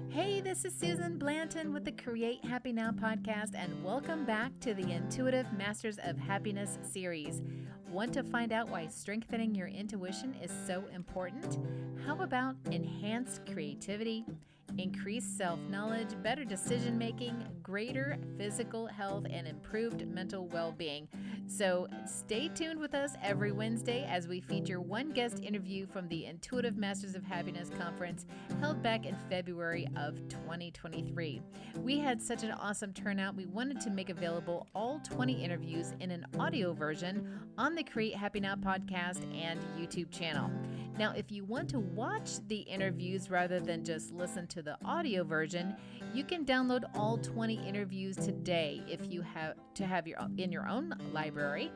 Hey, this is Susan Blanton with the Create Happy Now podcast, and welcome back to the Intuitive Masters of Happiness series. Want to find out why strengthening your intuition is so important? How about enhanced creativity, increased self-knowledge, better decision-making, greater physical health, and improved mental well-being? So stay tuned with us every Wednesday as we feature one guest interview from the Intuitive Masters of Happiness conference held back in February of 2023. We had such an awesome turnout, we wanted to make available all 20 interviews in an audio version on the Create Happy Now podcast and YouTube channel. Now, if you want to watch the interviews rather than just listen to the audio version, you can download all 20 interviews today if you have in your own library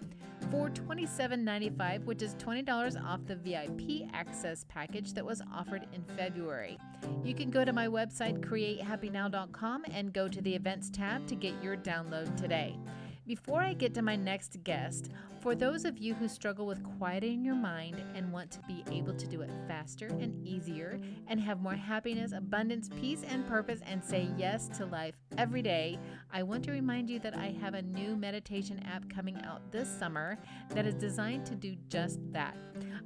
for $27.95, which is $20 off the VIP access package that was offered in February. You can go to my website, createhappynow.com, and go to the events tab to get your download today. Before I get to my next guest, for those of you who struggle with quieting your mind and want to be able to do it faster and easier and have more happiness, abundance, peace, and purpose and say yes to life every day, I want to remind you that I have a new meditation app coming out this summer that is designed to do just that.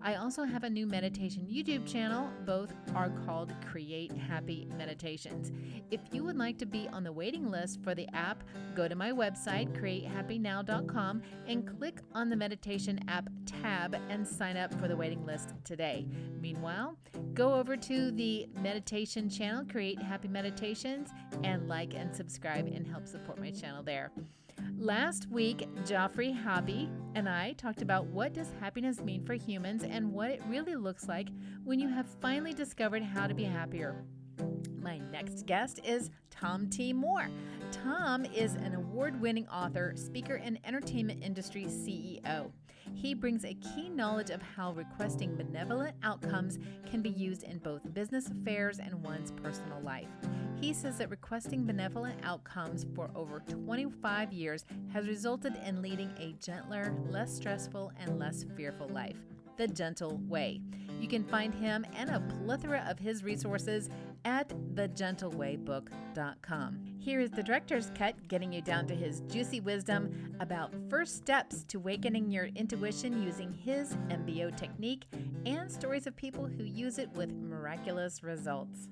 I also have a new meditation YouTube channel. Both are called Create Happy Meditations. If you would like to be on the waiting list for the app, go to my website, createhappynow.com, and click on the meditation app tab and sign up for the waiting list today. Meanwhile, go over to the meditation channel, Create Happy Meditations, and like and subscribe and help support my channel there. Last week, Joffrey Hobby and I talked about what does happiness mean for humans and what it really looks like when you have finally discovered how to be happier. My next guest is Tom T. Moore. Tom is an award-winning author, speaker, and entertainment industry CEO. He brings a keen knowledge of how requesting benevolent outcomes can be used in both business affairs and one's personal life. He says that requesting benevolent outcomes for over 25 years has resulted in leading a gentler, less stressful, and less fearful life. The Gentle Way. You can find him and a plethora of his resources at thegentlewaybook.com. Here is the director's cut, getting you down to his juicy wisdom about first steps to awakening your intuition using his MBO technique and stories of people who use it with miraculous results.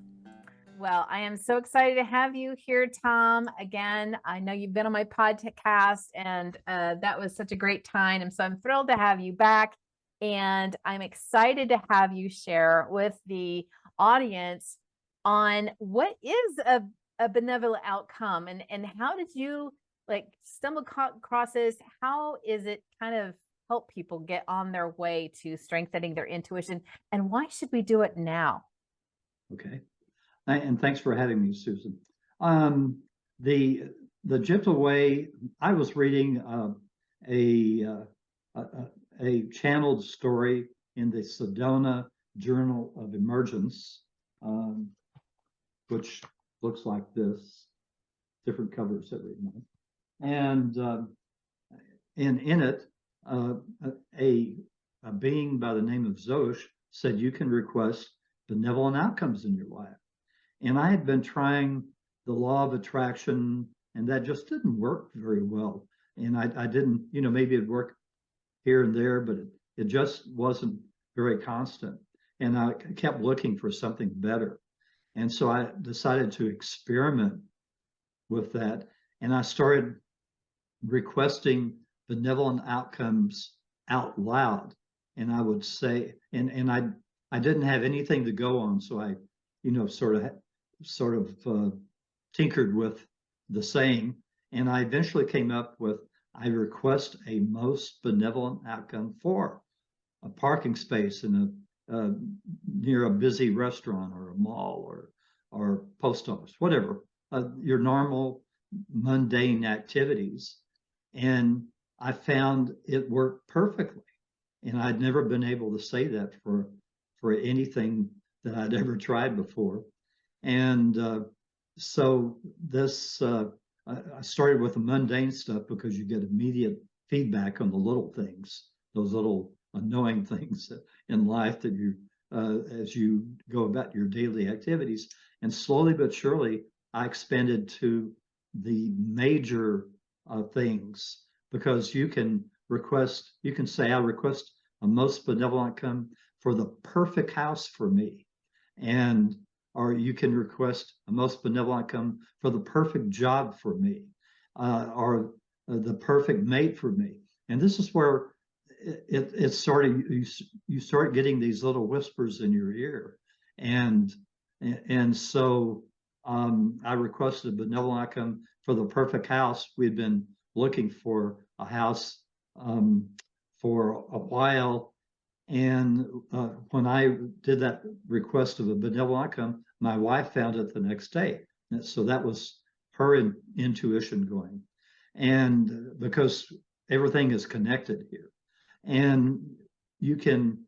Well, I am so excited to have you here, Tom. Again, I know you've been on my podcast, and that was such a great time. And so I'm thrilled to have you back. And I'm excited to have you share with the audience on what is a benevolent outcome and how did you stumble across this? How is it kind of help people get on their way to strengthening their intuition, and why should we do it now? Okay. And thanks for having me, Susan. The Gentle Way, I was reading a channeled story in the Sedona Journal of Emergence, which looks like this, different covers every month. And in it, a being by the name of Zosh said you can request benevolent outcomes in your life. And I had been trying the law of attraction, and that just didn't work very well. And I didn't, maybe it'd work here and there, but it just wasn't very constant. And I kept looking for something better. And so I decided to experiment with that. And I started requesting benevolent outcomes out loud. And I would say, and I didn't have anything to go on. So I, sort of tinkered with the saying. And I eventually came up with, I request a most benevolent outcome for a parking space in near a busy restaurant or a mall or post office, whatever, your normal mundane activities. And I found it worked perfectly. And I'd never been able to say that for anything that I'd ever tried before. And so this, I started with the mundane stuff because you get immediate feedback on the little things, those little annoying things in life that you, as you go about your daily activities. And slowly but surely, I expanded to the major things, because you can say, I request a most benevolent outcome for the perfect house for me. And or you can request a most benevolent outcome for the perfect job for me, or the perfect mate for me. And this is where it's sort of, you start getting these little whispers in your ear. And so I requested a benevolent outcome for the perfect house. We'd been looking for a house for a while. And when I did that request of a benevolent outcome, my wife found it the next day. And so that was her intuition going. And because everything is connected here. And you can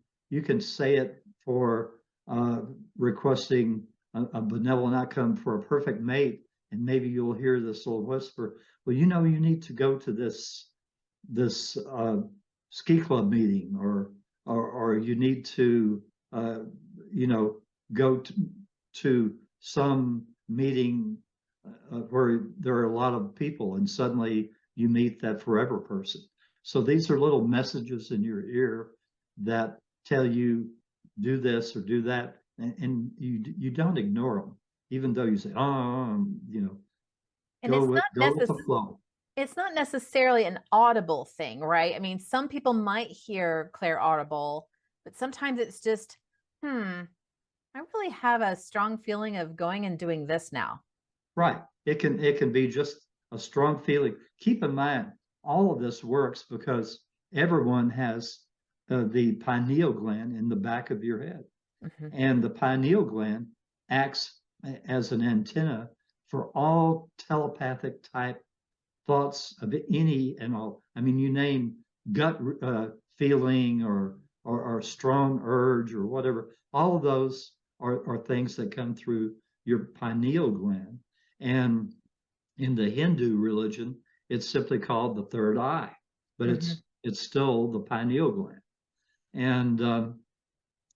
say it for requesting a benevolent outcome for a perfect mate, and maybe you'll hear this little whisper, well, you need to go to this ski club meeting, or you need to go to some meeting where there are a lot of people, and suddenly you meet that forever person. So these are little messages in your ear that tell you do this or do that, and you don't ignore them, even though you say, oh, And go with the flow. it's not necessarily an audible thing, right? I mean, some people might hear clair audible, but sometimes it's just, I really have a strong feeling of going and doing this now. Right. It can be just a strong feeling. Keep in mind, all of this works because everyone has the pineal gland in the back of your head. Mm-hmm. And the pineal gland acts as an antenna for all telepathic type thoughts of any and all. I mean, you name gut feeling or strong urge or whatever. All of those are things that come through your pineal gland. And in the Hindu religion, it's simply called the third eye, but Mm-hmm. it's still the pineal gland. And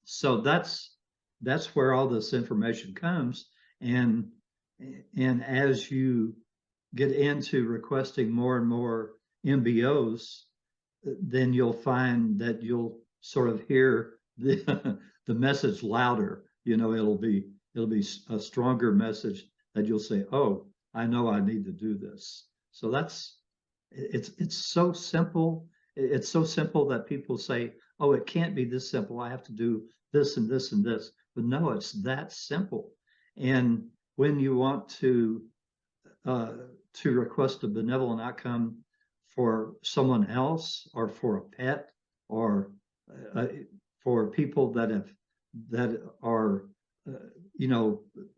so that's where all this information comes. And as you get into requesting more and more MBOs, then you'll find that you'll sort of hear the the message louder. It'll be a stronger message that you'll say, "Oh, I know I need to do this." So it's so simple. It's so simple that people say, "Oh, it can't be this simple. I have to do this and this and this." But no, it's that simple. And when you want uh, to request a benevolent outcome for someone else, or for a pet, or uh, for people that are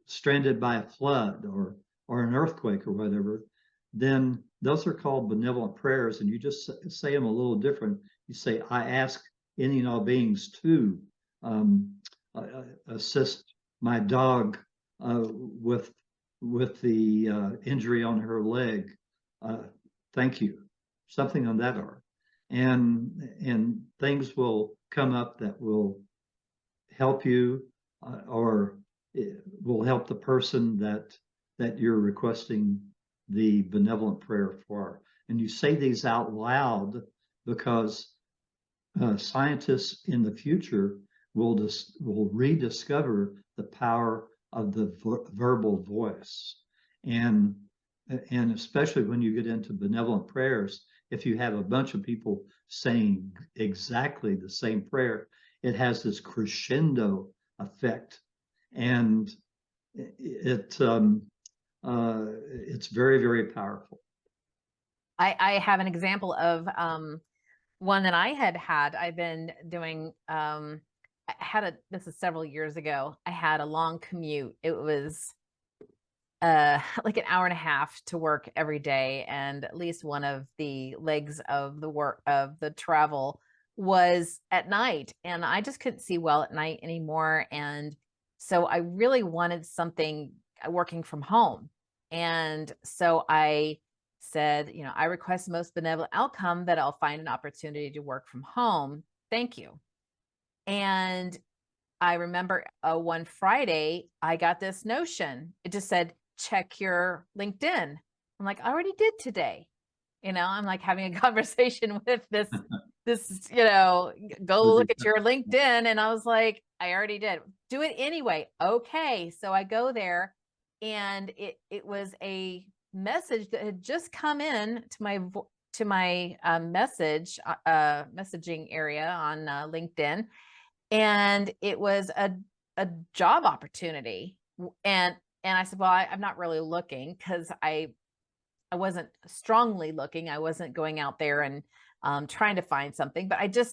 stranded by a flood, or an earthquake or whatever, then those are called benevolent prayers. And you just say them a little different. You say, I ask any and all beings to um, assist my dog with the injury on her leg. Thank you. Something on that order. And things will come up that will help you, or will help the person that you're requesting the benevolent prayer for. And you say these out loud because scientists in the future will rediscover the power of the verbal voice. And especially when you get into benevolent prayers, if you have a bunch of people saying exactly the same prayer, it has this crescendo effect. And it's very, very powerful. I have an example of one that I had. I've been doing, this is several years ago. I had a long commute. It was like an hour and a half to work every day. And at least one of the legs of the work of the travel was at night. And I just couldn't see well at night anymore. And so I really wanted something working from home. And so I said, I request the most benevolent outcome that I'll find an opportunity to work from home. Thank you. And I remember one Friday, I got this notion. It just said, check your LinkedIn. I'm like, I already did today. I'm like having a conversation with this, go look at your LinkedIn. And I was like, I already did. Do it anyway. Okay. So I go there, and it was a message that had just come in to my messaging area on LinkedIn, and it was a job opportunity. And I said, well, I'm not really looking, because I wasn't strongly looking. I wasn't going out there and trying to find something, but I did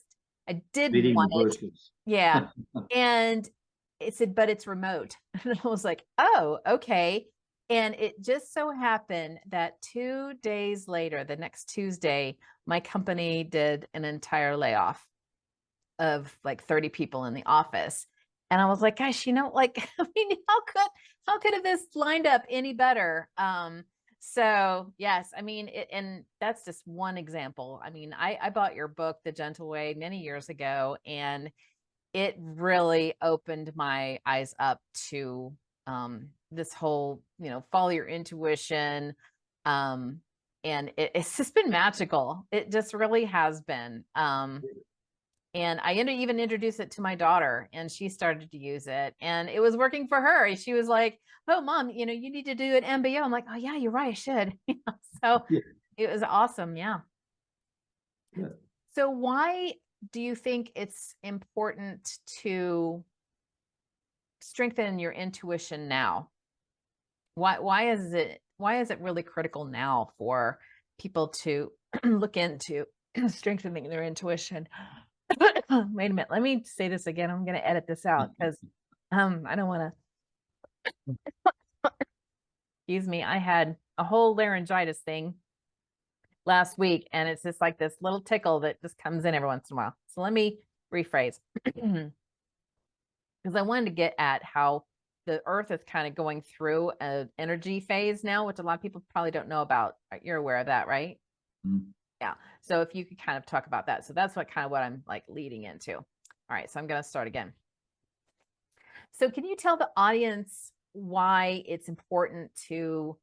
Beating the want it. bushes. Yeah. And it said, but it's remote. And I was like, oh, okay. And it just so happened that 2 days later, the next Tuesday, my company did an entire layoff of like 30 people in the office. And I was like, gosh, like, I mean, how could have this lined up any better? So yes, I mean, and that's just one example. I mean, I bought your book, The Gentle Way, many years ago, and it really opened my eyes up to this whole, follow your intuition. And it's just been magical. It just really has been. And I even introduced it to my daughter, and she started to use it, and it was working for her. She was like, oh, Mom, you need to do an MBO. I'm like, oh yeah, you're right, I should. So Yeah. it was awesome. Yeah. Yeah. So why do you think it's important to strengthen your intuition now? Why is it really critical now for people to look into strengthening their intuition? Wait a minute. Let me say this again. I'm going to edit this out because I don't want to. Excuse me. I had a whole laryngitis thing last week, and it's just like this little tickle that just comes in every once in a while. So let me rephrase, because I wanted to get at how the earth is kind of going through an energy phase now, which a lot of people probably don't know about. You're aware of that, right? Mm. Yeah. So if you could kind of talk about that. So that's what I'm like leading into. All right. So I'm going to start again. So can you tell the audience why it's important to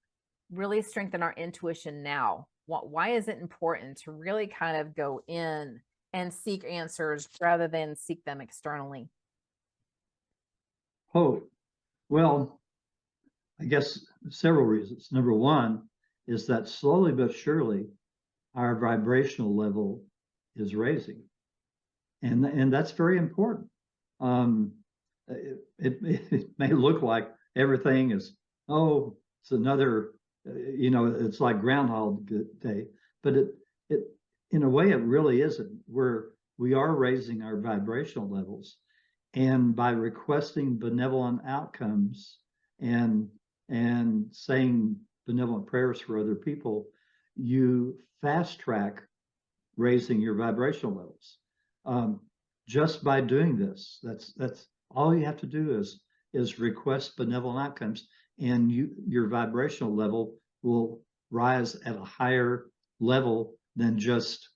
really strengthen our intuition now? Why is it important to really kind of go in and seek answers rather than seek them externally? Oh, well, I guess several reasons. Number one is that slowly but surely our vibrational level is raising. And that's very important. Um, it may look like everything is, oh, it's another, it's like Groundhog Day, but it in a way it really isn't. We are raising our vibrational levels, and by requesting benevolent outcomes and saying benevolent prayers for other people, you fast track raising your vibrational levels. Just by doing this, that's all you have to do is request benevolent outcomes, and your vibrational level will rise at a higher level than just,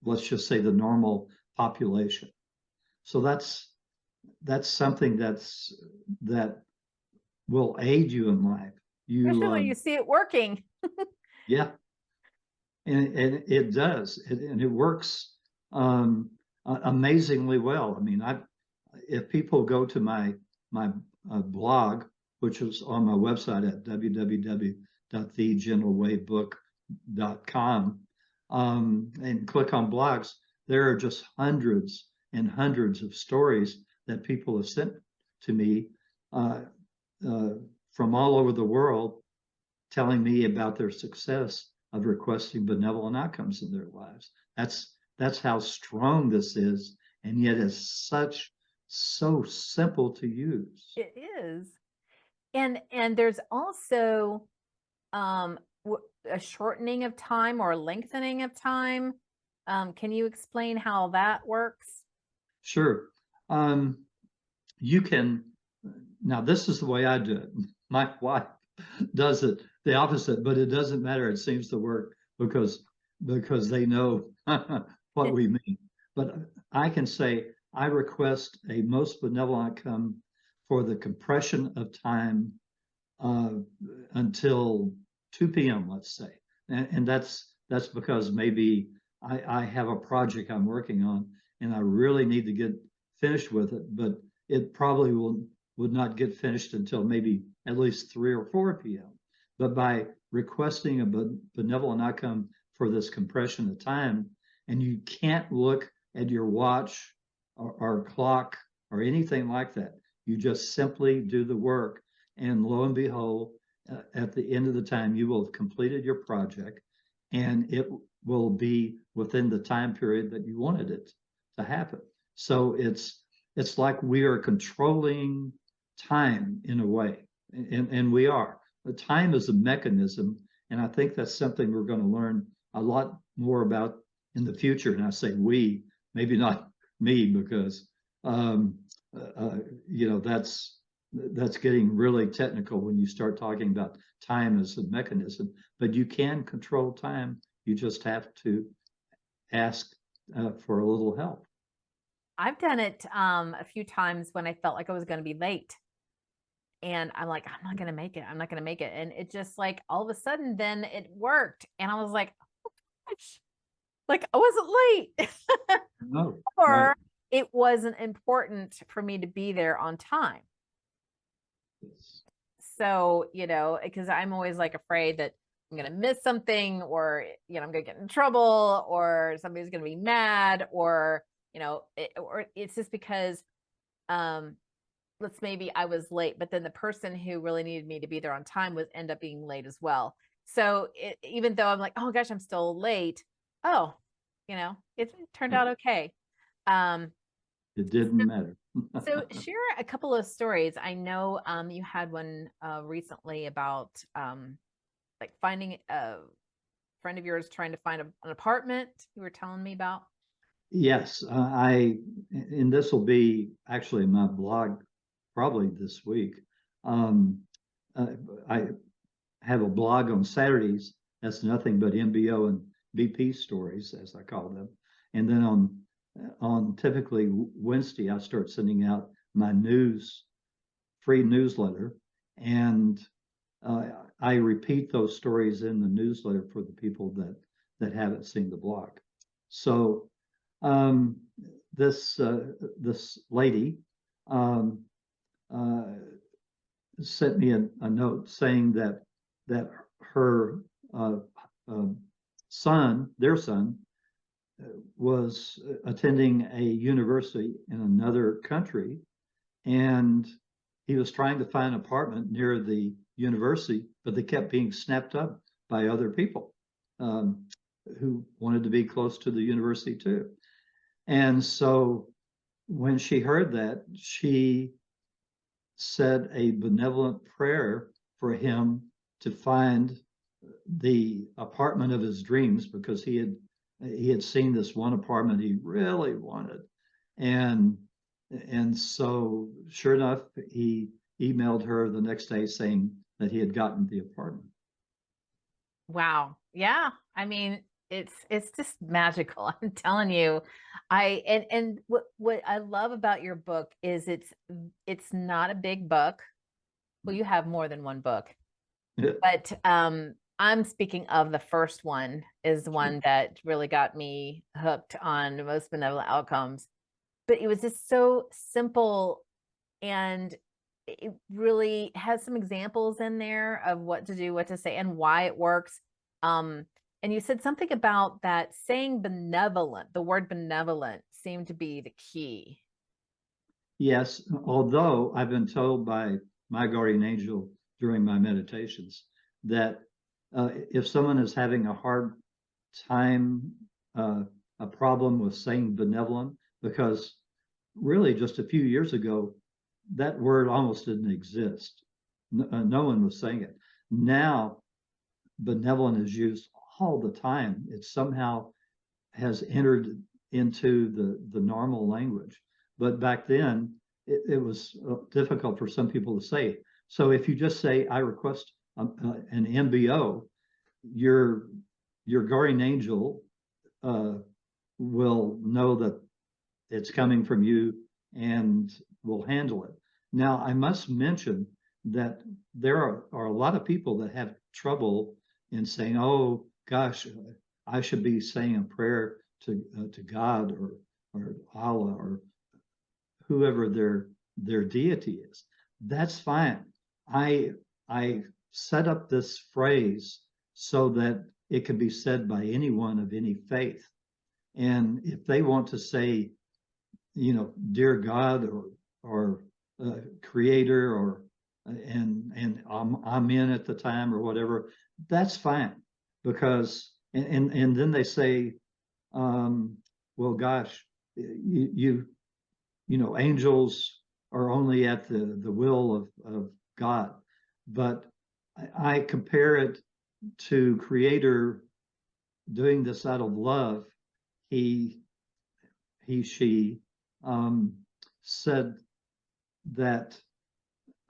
let's just say, the normal population. So that's something that will aid you in life. Especially when you see it working. Yeah, and it does, and it works amazingly well. I mean, if people go to my blog, which is on my website at www.thegentlewaybook.com, and click on blogs, there are just hundreds and hundreds of stories that people have sent to me uh, from all over the world, telling me about their success of requesting benevolent outcomes in their lives. That's how strong this is, and yet it's so simple to use. It is. And there's also a shortening of time or lengthening of time. Can you explain how that works? Sure. You can, now this is the way I do it. My wife does it the opposite, but it doesn't matter. It seems to work because they know what we mean. But I can say, I request a most benevolent outcome for the compression of time until 2 p.m., let's say. And that's because maybe I have a project I'm working on and I really need to get finished with it, but it probably would not get finished until maybe at least 3 or 4 p.m. But by requesting a benevolent outcome for this compression of time, and you can't look at your watch or clock or anything like that. You just simply do the work, and lo and behold, at the end of the time, you will have completed your project, and it will be within the time period that you wanted it to happen. So it's like we are controlling time in a way, and we are. The time is a mechanism, and I think that's something we're going to learn a lot more about in the future. And I say we, maybe not me, because that's getting really technical when you start talking about time as a mechanism. But you can control time. You just have to ask for a little help. I've done it a few times when I felt like I was going to be late. And I'm like, I'm not going to make it. I'm not going to make it. And it just like all of a sudden, then it worked. And I was like, oh gosh, like I wasn't late. No, Or right. it wasn't important for me to be there on time. Yes. So, because I'm always like afraid that I'm going to miss something, or, I'm going to get in trouble, or somebody's going to be mad, or, or it's just because, maybe I was late, but then the person who really needed me to be there on time was end up being late as well. So even though I'm like, oh gosh, I'm still late. Oh, it turned out okay. It didn't matter. So share a couple of stories. I know you had one recently about like finding a friend of yours trying to find an apartment you were telling me about. Yes, and this will be actually my blog probably this week. Um, I have a blog on Saturdays. That's nothing but MBO and BP stories, as I call them. And then on typically Wednesday, I start sending out my free newsletter, and I repeat those stories in the newsletter for the people that haven't seen the blog. So um, this lady um, uh, sent me a note saying that her uh, uh, their son, was attending a university in another country, and he was trying to find an apartment near the university, but they kept being snapped up by other people who wanted to be close to the university too. And so when she heard that, she said a benevolent prayer for him to find the apartment of his dreams, because he had seen this one apartment he really wanted. And so sure enough, he emailed her the next day saying that he had gotten the apartment. Wow. Yeah. I mean, it's just magical. I'm telling you. And what I love about your book is it's not a big book. Well, you have more than one book. But I'm speaking of the first one is the one that really got me hooked on the most benevolent outcomes. But it was just so simple, and it really has some examples in there of what to do, what to say, and why it works. And you said something about that saying benevolent, the word benevolent seemed to be the key. Yes, although I've been told by my guardian angel during my meditations that if someone is having a hard time, a problem with saying benevolent, because really just a few years ago, that word almost didn't exist. No one was saying it. Now, benevolent is used all the time. It somehow has entered into the normal language. But back then, it was difficult for some people to say. So if you just say, I request an MBO, your guardian angel will know that it's coming from you and we'll handle it. Now, I must mention that there are a lot of people that have trouble in saying, oh gosh, I should be saying a prayer to God or Allah or whoever their deity is. That's fine. I set up this phrase so that it can be said by anyone of any faith. And if they want to say, dear God or creator or and I'm in at the time or whatever, that's fine. Because and then they say, well, gosh, you angels are only at the will of God. But I compare it to Creator doing this out of love. She said that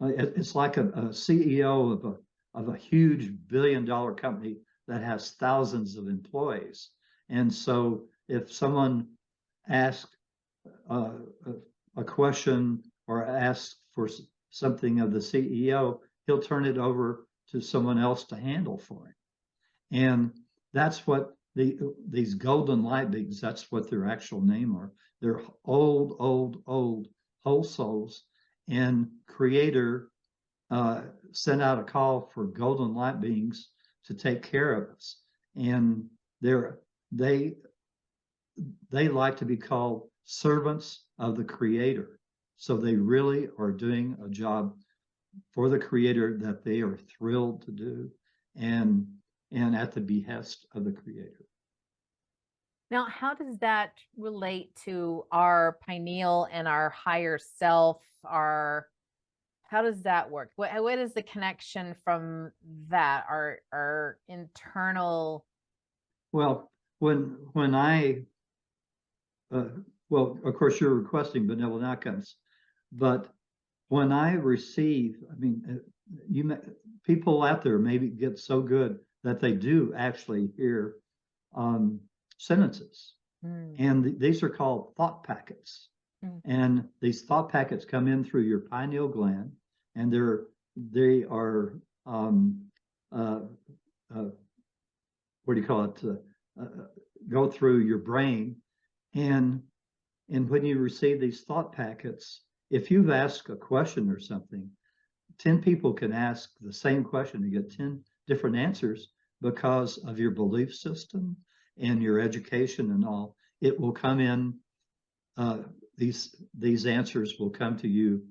it's like a CEO of a huge billion-dollar company that has thousands of employees. And so if someone asks a question or asks for something of the CEO, he'll turn it over to someone else to handle for him. And that's what these golden light beings, that's what their actual name are. They're old whole souls. And Creator sent out a call for golden light beings to take care of us. And they like to be called servants of the Creator. So they really are doing a job for the Creator that they are thrilled to do, and at the behest of the Creator. Now, how does that relate to our pineal and our higher self? How does that work? What is the connection from that? Our internal. Well, when I well, of course, you're requesting benevolent outcomes, but when I receive, I mean, people out there maybe get so good that they do actually hear sentences, and these are called thought packets. And these thought packets come in through your pineal gland, and they are what do you call it? Go through your brain, and when you receive these thought packets, if you've asked a question or something, 10 people can ask the same question and get 10 different answers because of your belief system and your education and all. It will come in, these answers will come to you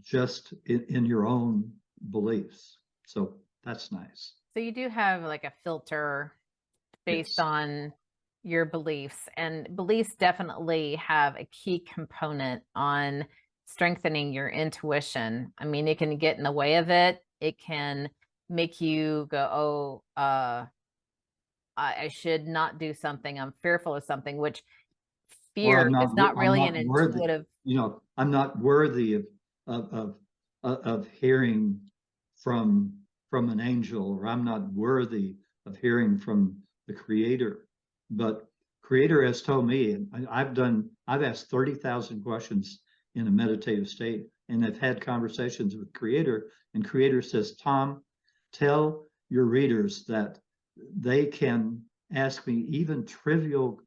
just in your own beliefs. So that's nice. So you do have like a filter based Yes. on your beliefs, and beliefs definitely have a key component on strengthening your intuition. I mean, it can get in the way of it. It can make you go, oh, I should not do something. I'm fearful of something, which fear is not really an intuitive. I'm not worthy of hearing from an angel, or I'm not worthy of hearing from the Creator. But Creator has told me, and I've asked 30,000 questions in a meditative state, and I've had conversations with Creator, and Creator says, Tom, tell your readers that they can ask me even trivial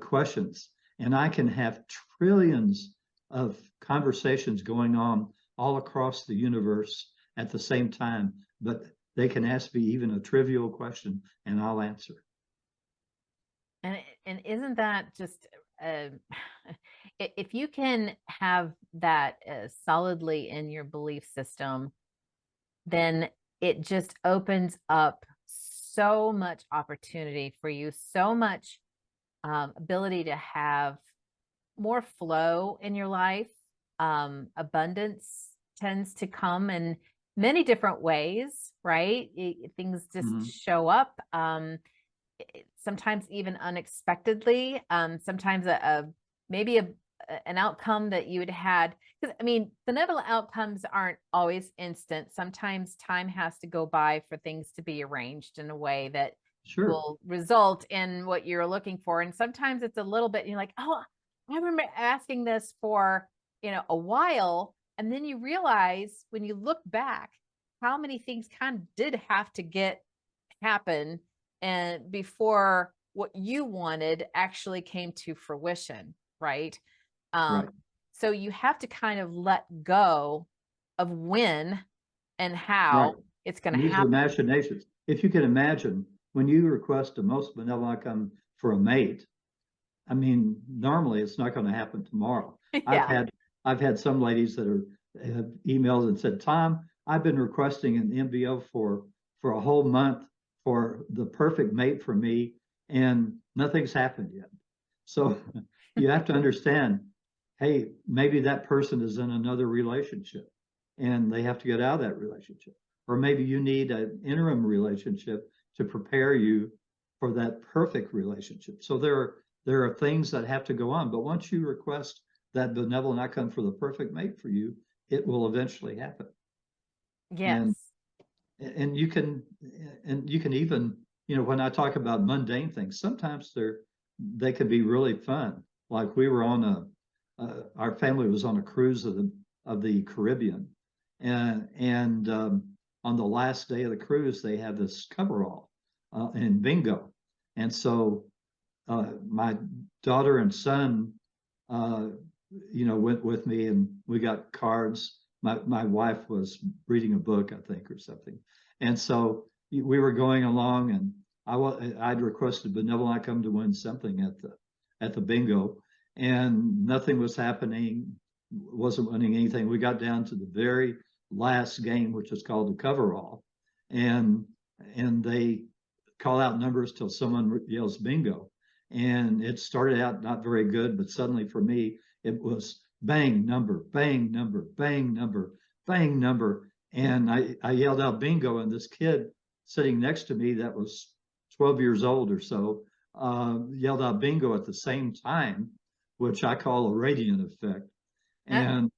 questions, and I can have trillions of conversations going on all across the universe at the same time, but they can ask me even a trivial question and I'll answer. And isn't that just if you can have that solidly in your belief system, then it just opens up so much opportunity for you, so much ability to have more flow in your life. Abundance tends to come in many different ways, right? Things just show up. Sometimes even unexpectedly. Sometimes maybe an outcome that you had. Because I mean, benevolent outcomes aren't always instant. Sometimes time has to go by for things to be arranged in a way that will result in what you're looking for. And sometimes it's a little bit, you're like, oh, I remember asking this for, a while. And then you realize when you look back, how many things kind of did have to happen and before what you wanted actually came to fruition, right? Right. So you have to kind of let go of when and Right. how it's going to Use the happen. imaginations. If you can imagine, when you request a most benevolent outcome for a mate, I mean, normally it's not going to happen tomorrow. I've Yeah. had I've had some ladies that have emailed and said, Tom, I've been requesting an MBO for a whole month for the perfect mate for me, and nothing's happened yet. So you have to understand, hey, maybe that person is in another relationship and they have to get out of that relationship. Or maybe you need an interim relationship to prepare you for that perfect relationship. So there are things that have to go on. But once you request that benevolent outcome for the perfect mate for you, it will eventually happen. And Yes. and you can even, when I talk about mundane things, sometimes they can be really fun. Like we were on our family was on a cruise of the Caribbean, and on the last day of the cruise they had this coverall and bingo, and so my daughter and son, uh, went with me, and we got cards. My wife was reading a book, I think, or something, and so we were going along, and I'd requested benevolent outcome to win something at the bingo, and nothing was happening, wasn't winning anything. We got down to the very last game, which is called the coverall, and they call out numbers till someone yells bingo, and it started out not very good, but suddenly for me it was bang number, bang number, bang number, bang number, and I yelled out bingo, and this kid sitting next to me that was 12 years old or so yelled out bingo at the same time, which I call a radiant effect. Uh, And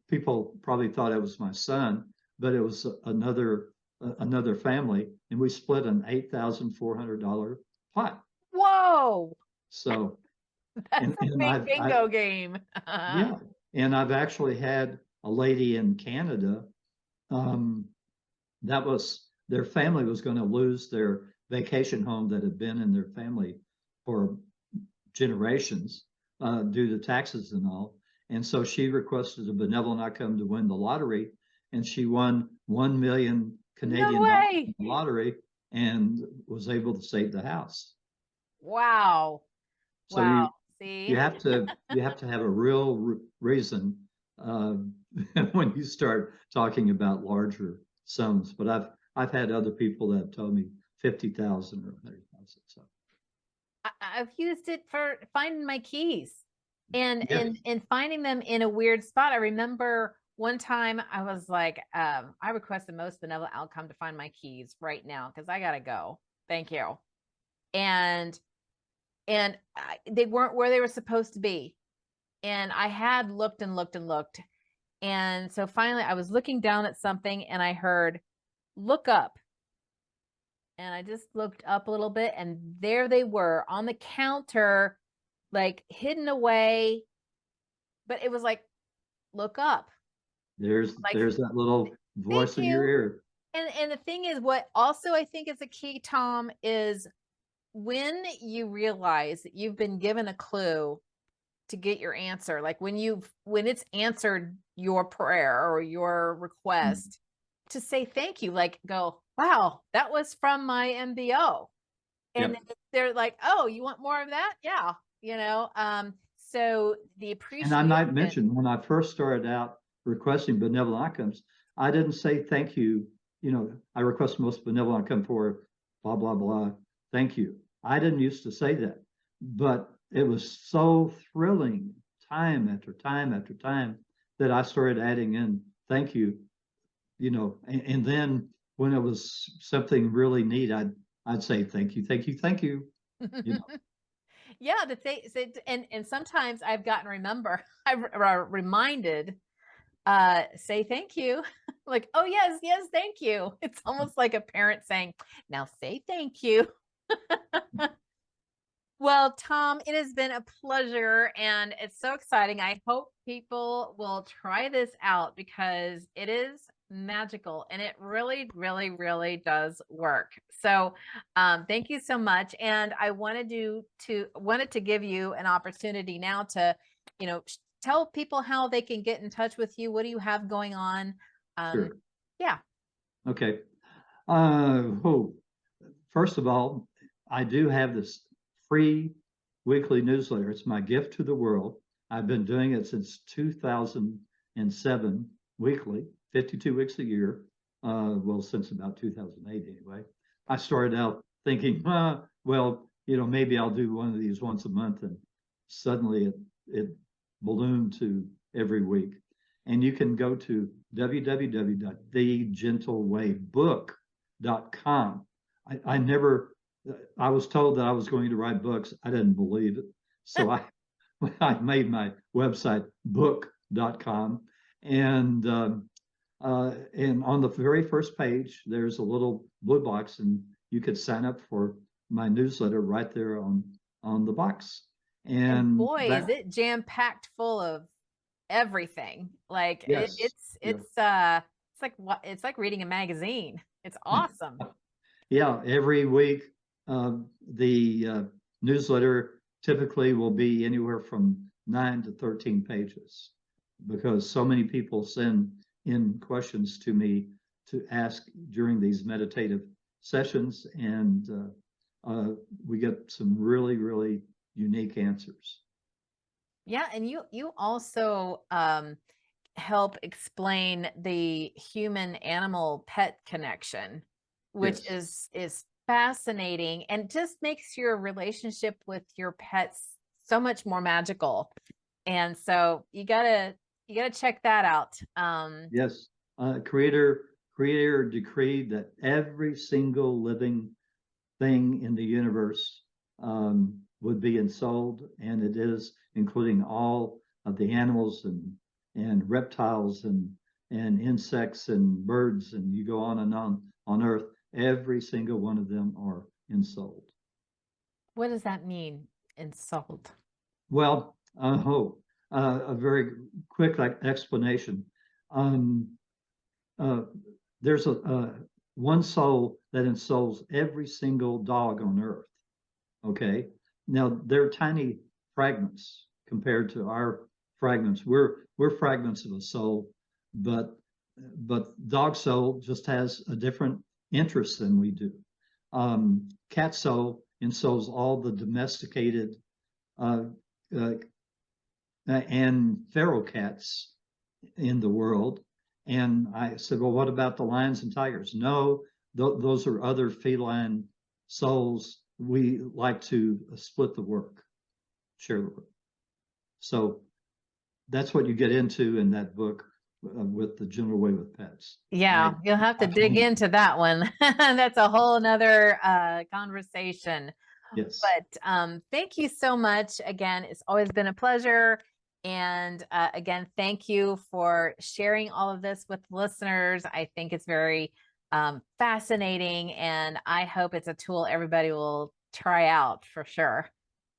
people probably thought it was my son, but it was another family, and we split an $8,400 pot. Whoa. So, That's and a and big bingo game. yeah, and I've actually had a lady in Canada, um, that was their family was going to lose their vacation home that had been in their family for generations due to taxes and all. And so she requested a benevolent outcome to win the lottery, and she won 1 million No Canadian dollars in way. the lottery and was able to save the house. Wow. So Wow. you See? you have to have a real reason uh, when you start talking about larger sums. But I've had other people that have told me 50,000 or 100,000. So I've used it for finding my keys and yeah, finding them in a weird spot. I remember one time I was like, I request the most benevolent outcome to find my keys right now because I gotta go. Thank you. And they weren't where they were supposed to be. And I had looked and looked and looked. And so finally I was looking down at something and I heard, look up. And I just looked up a little bit and there they were on the counter, like hidden away. But it was like, look up. Like, there's that little thank voice in your you. ear. And the thing is, what also I think is a key, Tom, is when you realize that you've been given a clue to get your answer, like when it's answered your prayer or your Mm. request, to say thank you, like go, wow, that was from my MBO. And Yep. they're like, oh, you want more of that? Yeah. So the And I might appreciation. mention, when I first started out requesting benevolent outcomes, I didn't say thank you. I request most benevolent outcome for blah, blah, blah. Thank you. I didn't used to say that, but it was so thrilling time after time after time that I started adding in thank you, and then when it was something really neat, I'd say thank you, thank you, thank you, you know. Yeah, that say, and sometimes I've gotten I've reminded, say thank you. Like, oh yes, yes, thank you. It's almost like a parent saying, now say thank you. Well, Tom, it has been a pleasure and it's so exciting. I hope people will try this out because it is magical and it really, really, really does work. So, thank you so much. And I wanted to give you an opportunity now to, tell people how they can get in touch with you. What do you have going on? Um, Sure. yeah. Okay. Oh, first of all, I do have this free weekly newsletter. It's my gift to the world. I've been doing it since 2007, weekly, 52 weeks a year. Well, since about 2008 anyway. I started out thinking, well, maybe I'll do one of these once a month, and suddenly it ballooned to every week. And you can go to www.thegentlewaybook.com. I never, I was told that I was going to write books. I didn't believe it. So I made my website book.com. And on the very first page, there's a little blue box, and you could sign up for my newsletter right there on the box. And And boy, is that, it jam packed full of everything. Like yes, yeah. it's like reading a magazine. It's awesome. Yeah, every week, the newsletter typically will be anywhere from 9 to 13 pages, because so many people send in questions to me to ask during these meditative sessions, and we get some really, really unique answers. Yeah, and you also help explain the human animal pet connection, which Yes. is fascinating and just makes your relationship with your pets so much more magical. And so you gotta check that out. Yes, creator decreed that every single living thing in the universe would be ensouled, and it is, including all of the animals and reptiles and insects and birds, and you go on on Earth. Every single one of them are ensouled. What does that mean? Insult. Well, a very quick explanation. Um, uh, there's one soul that ensouls every single dog on Earth. Okay. Now they're tiny fragments compared to our fragments. We're fragments of a soul, but dog soul just has a different interest than we do. Cat soul ensouls all the domesticated uh, uh, and feral cats in the world. And I said, well, what about the lions and tigers? No, those are other feline souls. We like to split the work, share the work. So that's what you get into in that book with The Gentle Way with Pets. Yeah, you'll have to I dig changed. into that one. That's a whole nother conversation. Yes, But thank you so much. Again, it's always been a pleasure. And again, thank you for sharing all of this with listeners. I think it's very fascinating, and I hope it's a tool everybody will try out for sure.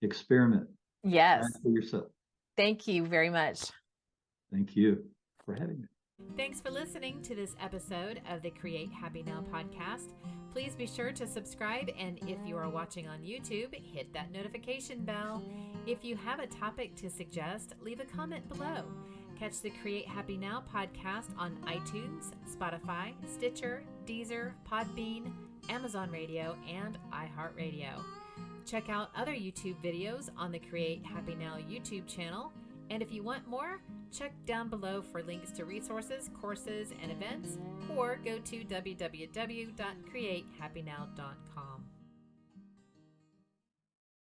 experiment. Try Yes. it for yourself. Thank you very much. Thank you for having me. Thanks for listening to this episode of the Create Happy Now podcast. Please be sure to subscribe, and if you are watching on YouTube, hit that notification bell. If you have a topic to suggest, leave a comment below. Catch the Create Happy Now podcast on iTunes, Spotify, Stitcher, Deezer, Podbean, Amazon Radio, and iHeartRadio. Check out other YouTube videos on the Create Happy Now YouTube channel. And if you want more, check down below for links to resources, courses, and events, or go to www.createhappynow.com.